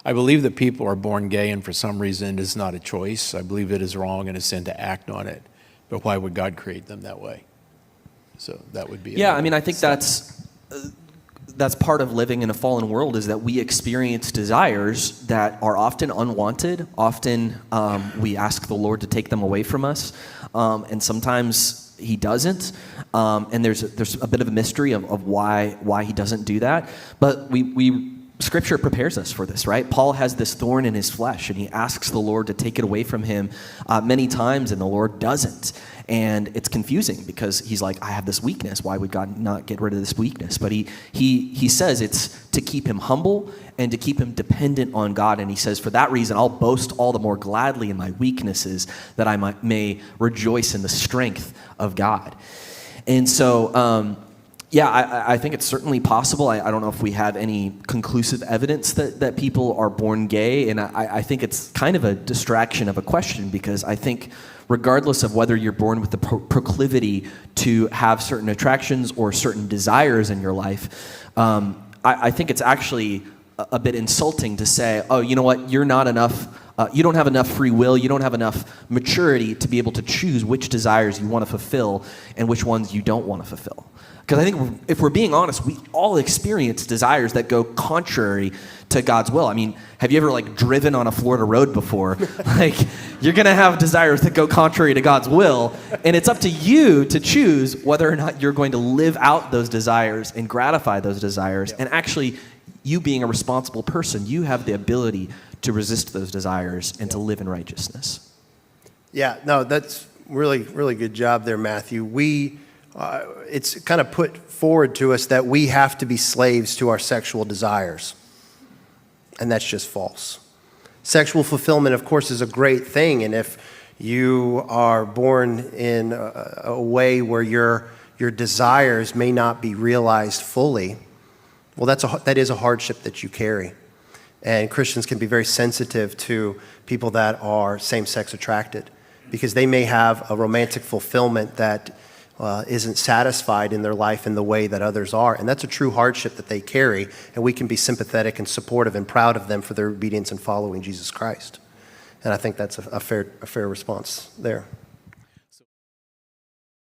I believe that people are born gay, and for some reason it is not a choice. I believe it is wrong and a sin to act on it. But why would God create them that way? So that would be. Yeah, I mean, I think that's part of living in a fallen world, is that we experience desires that are often unwanted. Often we ask the Lord to take them away from us, and sometimes He doesn't. And there's a bit of a mystery of why He doesn't do that. But Scripture prepares us for this, right? Paul has this thorn in his flesh, and he asks the Lord to take it away from him many times, and the Lord doesn't. And it's confusing because he's like, I have this weakness. Why would God not get rid of this weakness? But he says it's to keep him humble and to keep him dependent on God. And he says, for that reason, I'll boast all the more gladly in my weaknesses, that I may rejoice in the strength of God. And so, I think it's certainly possible. I don't know if we have any conclusive evidence that people are born gay. And I think it's kind of a distraction of a question, because I think regardless of whether you're born with the proclivity to have certain attractions or certain desires in your life, I think it's actually a bit insulting to say, oh, you know what, you're not enough, you don't have enough free will, you don't have enough maturity to be able to choose which desires you want to fulfill and which ones you don't want to fulfill. Because I think if we're being honest, we all experience desires that go contrary to God's will. I mean, have you ever driven on a Florida road before? You're going to have desires that go contrary to God's will, and it's up to you to choose whether or not you're going to live out those desires and gratify those desires. And actually, you being a responsible person, you have the ability to resist those desires and to live in righteousness. Yeah, no, that's really, really good job there, Matthew. It's kind of put forward to us that we have to be slaves to our sexual desires. And that's just false. Sexual fulfillment, of course, is a great thing. And if you are born in a way where your desires may not be realized fully, well, that is a hardship that you carry. And Christians can be very sensitive to people that are same-sex attracted, because they may have a romantic fulfillment that isn't satisfied in their life in the way that others are. And that's a true hardship that they carry, and we can be sympathetic and supportive and proud of them for their obedience and following Jesus Christ. And I think that's a fair response there.